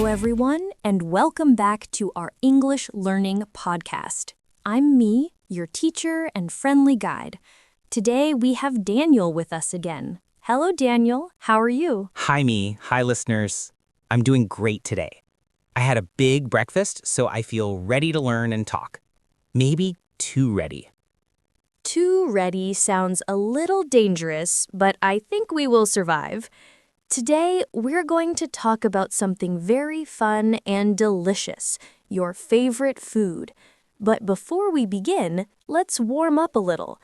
Hello, everyone, and welcome back to our English Learning podcast. I'm me, your teacher and friendly guide. Today, we have Daniel with us again. Hello, Daniel. How are you? Hi, me. Hi, listeners. I'm doing great today. I had a big breakfast, so I feel ready to learn and talk. Maybe too ready. Too ready sounds a little dangerous, but I think we will survive. Today, we're going to talk about something very fun and delicious, your favorite food. But before we begin, let's warm up a little.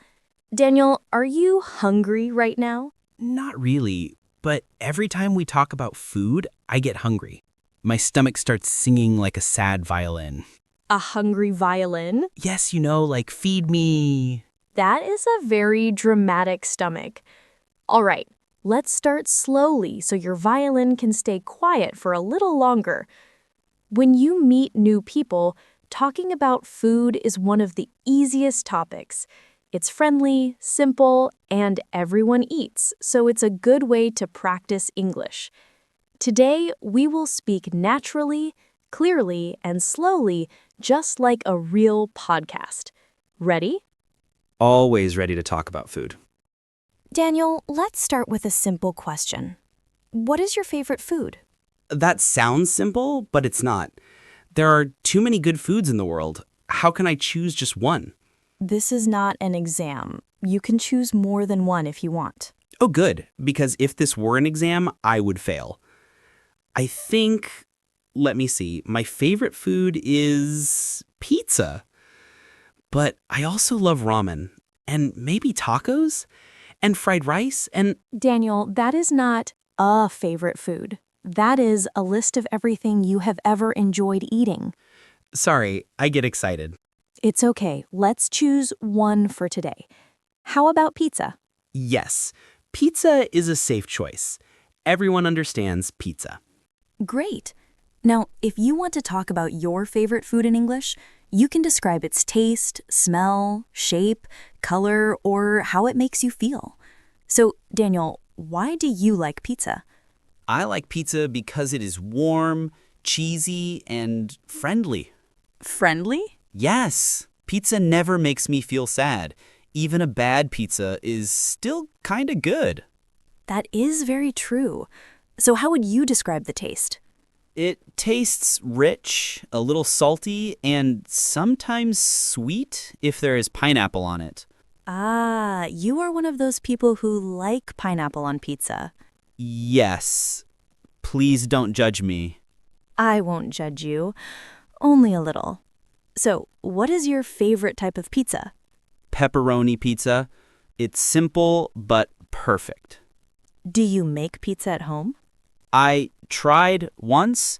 Daniel, are you hungry right now? Not really, but every time we talk about food, I get hungry. My stomach starts singing like a sad violin. A hungry violin? Yes, like feed me. That is a very dramatic stomach. All right, let's start slowly so your violin can stay quiet for a little longer. When you meet new people, talking about food is one of the easiest topics. It's friendly, simple, and everyone eats, so it's a good way to practice English. Today, we will speak naturally, clearly, and slowly, just like a real podcast. Ready? Always ready to talk about food. Daniel, let's start with a simple question. What is your favorite food? That sounds simple, but it's not. There are too many good foods in the world. How can I choose just one? This is not an exam. You can choose more than one if you want. Oh, good, because if this were an exam, I would fail. I think, let me see, my favorite food is pizza. But I also love ramen, and maybe tacos, and fried rice, and... Daniel, that is not a favorite food. That is a list of everything you have ever enjoyed eating. Sorry, I get excited. It's okay. Let's choose one for today. How about pizza? Yes, pizza is a safe choice. Everyone understands pizza. Great. Now, if you want to talk about your favorite food in English, you can describe its taste, smell, shape, color, or how it makes you feel. So, Daniel, why do you like pizza? I like pizza because it is warm, cheesy, and friendly. Friendly? Yes, pizza never makes me feel sad. Even a bad pizza is still kinda good. That is very true. So how would you describe the taste? It tastes rich, a little salty, and sometimes sweet if there is pineapple on it. Ah, you are one of those people who like pineapple on pizza. Yes. Please don't judge me. I won't judge you, only a little. So, what is your favorite type of pizza? Pepperoni pizza. It's simple but perfect. Do you make pizza at home? I tried once.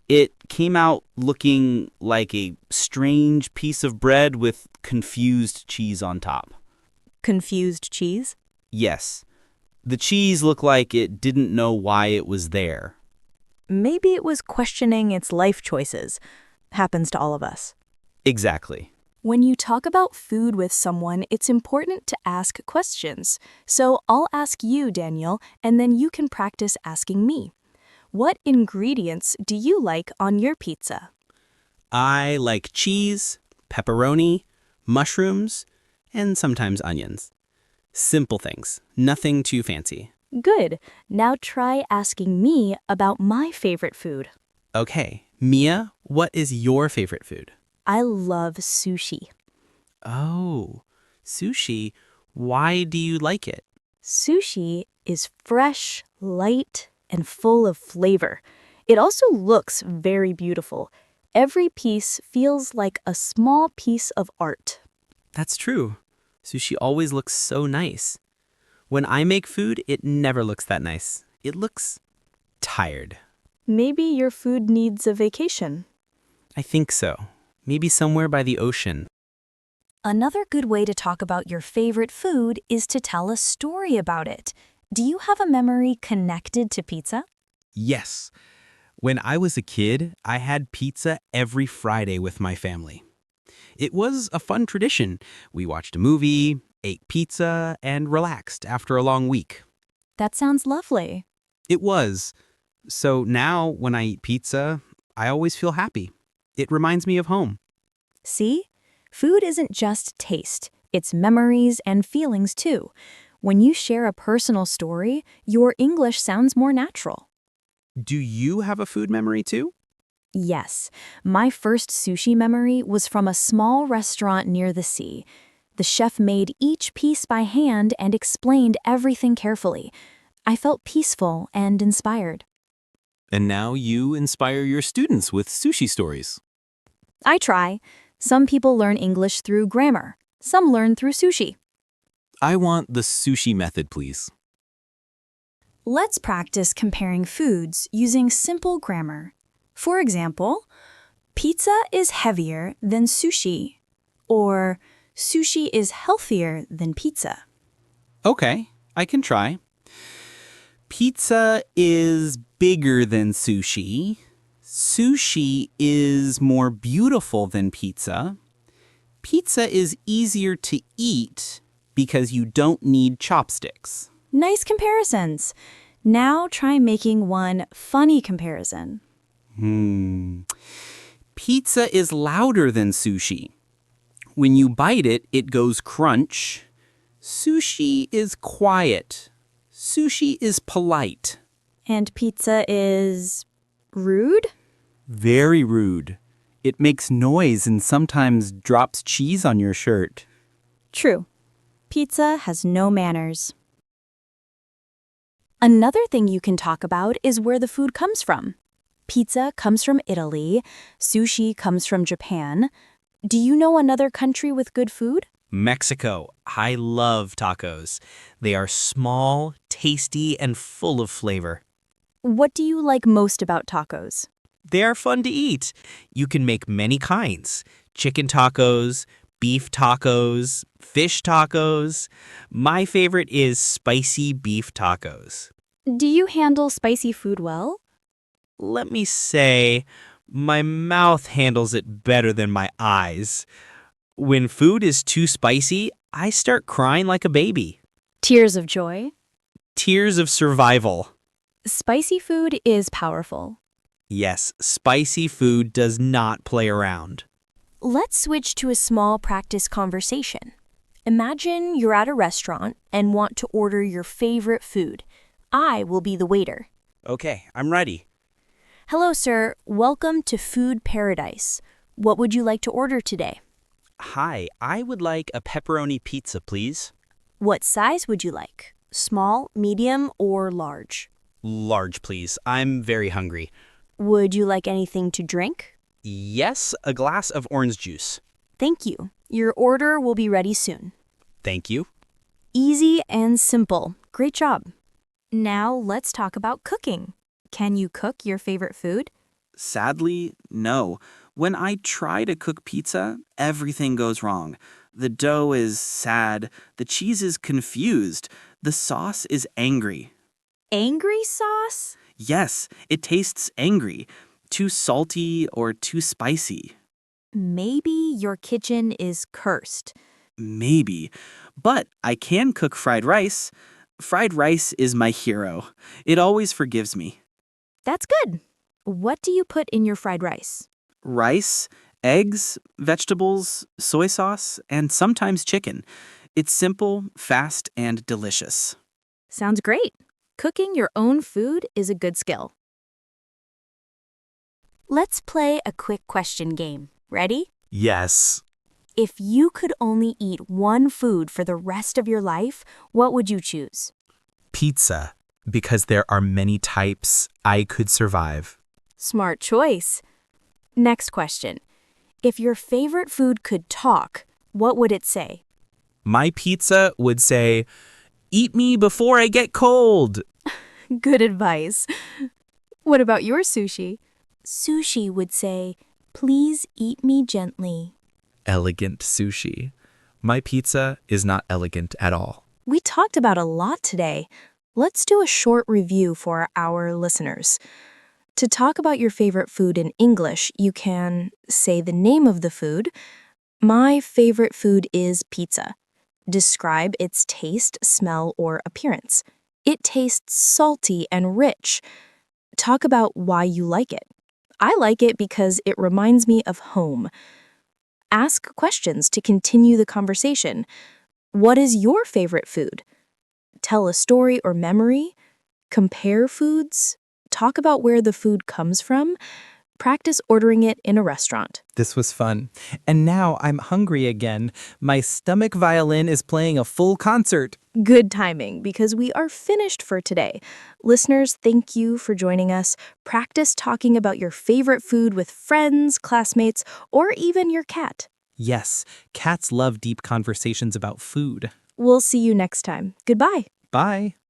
It came out looking like a strange piece of bread with confused cheese on top. Confused cheese? Yes. The cheese looked like it didn't know why it was there. Maybe it was questioning its life choices. Happens to all of us. Exactly. When you talk about food with someone, it's important to ask questions. So I'll ask you, Daniel, and then you can practice asking me. What ingredients do you like on your pizza? I like cheese, pepperoni, mushrooms, and sometimes onions. Simple things, nothing too fancy. Good. Now try asking me about my favorite food. Okay, Mia, what is your favorite food? I love sushi. Oh, sushi. Why do you like it? Sushi is fresh, light, and full of flavor. It also looks very beautiful. Every piece feels like a small piece of art. That's true. Sushi always looks so nice. When I make food, it never looks that nice. It looks tired. Maybe your food needs a vacation. I think so. Maybe somewhere by the ocean. Another good way to talk about your favorite food is to tell a story about it. Do you have a memory connected to pizza? Yes. When I was a kid, I had pizza every Friday with my family. It was a fun tradition. We watched a movie, ate pizza, and relaxed after a long week. That sounds lovely. It was. So now when I eat pizza, I always feel happy. It reminds me of home. See? Food isn't just taste, it's memories and feelings too. When you share a personal story, your English sounds more natural. Do you have a food memory too? Yes, my first sushi memory was from a small restaurant near the sea. The chef made each piece by hand and explained everything carefully. I felt peaceful and inspired. And now you inspire your students with sushi stories. I try. Some people learn English through grammar. Some learn through sushi. I want the sushi method, please. Let's practice comparing foods using simple grammar. For example, pizza is heavier than sushi, or sushi is healthier than pizza. Okay, I can try. Pizza is bigger than sushi. Sushi is more beautiful than pizza. Pizza is easier to eat because you don't need chopsticks. Nice comparisons. Now try making one funny comparison. Pizza is louder than sushi. When you bite it, it goes crunch. Sushi is quiet. Sushi is polite. And pizza is rude? Very rude. It makes noise and sometimes drops cheese on your shirt. True. Pizza has no manners. Another thing you can talk about is where the food comes from. Pizza comes from Italy. Sushi comes from Japan. Do you know another country with good food? Mexico. I love tacos. They are small, tasty, and full of flavor. What do you like most about tacos? They are fun to eat. You can make many kinds. Chicken tacos, beef tacos, fish tacos. My favorite is spicy beef tacos. Do you handle spicy food well? Let me say, my mouth handles it better than my eyes. When food is too spicy, I start crying like a baby. Tears of joy. Tears of survival. Spicy food is powerful. Yes, spicy food does not play around. Let's switch to a small practice conversation. Imagine you're at a restaurant and want to order your favorite food. I will be the waiter. Okay, I'm ready. Hello, sir. Welcome to Food Paradise. What would you like to order today? Hi, I would like a pepperoni pizza, please. What size would you like? Small, medium, or large? Large, please. I'm very hungry. Would you like anything to drink? Yes, a glass of orange juice. Thank you. Your order will be ready soon. Thank you. Easy and simple. Great job. Now let's talk about cooking. Can you cook your favorite food? Sadly, no. When I try to cook pizza, everything goes wrong. The dough is sad, the cheese is confused, the sauce is angry. Angry sauce? Yes, it tastes angry, too salty or too spicy. Maybe your kitchen is cursed. Maybe. But I can cook fried rice. Fried rice is my hero. It always forgives me. That's good. What do you put in your fried rice? Rice, eggs, vegetables, soy sauce, and sometimes chicken. It's simple, fast, and delicious. Sounds great. Cooking your own food is a good skill. Let's play a quick question game. Ready? Yes. If you could only eat one food for the rest of your life, what would you choose? Pizza. Because there are many types, I could survive. Smart choice. Next question. If your favorite food could talk, what would it say? My pizza would say, "Eat me before I get cold." Good advice. What about your sushi? Sushi would say, "Please eat me gently." Elegant sushi. My pizza is not elegant at all. We talked about a lot today. Let's do a short review for our listeners. To talk about your favorite food in English, you can say the name of the food. My favorite food is pizza. Describe its taste, smell, or appearance. It tastes salty and rich. Talk about why you like it. I like it because it reminds me of home. Ask questions to continue the conversation. What is your favorite food? Tell a story or memory. Compare foods. Talk about where the food comes from. Practice ordering it in a restaurant. This was fun. And now I'm hungry again. My stomach violin is playing a full concert. Good timing, because we are finished for today. Listeners, thank you for joining us. Practice talking about your favorite food with friends, classmates, or even your cat. Yes, cats love deep conversations about food. We'll see you next time. Goodbye. Bye.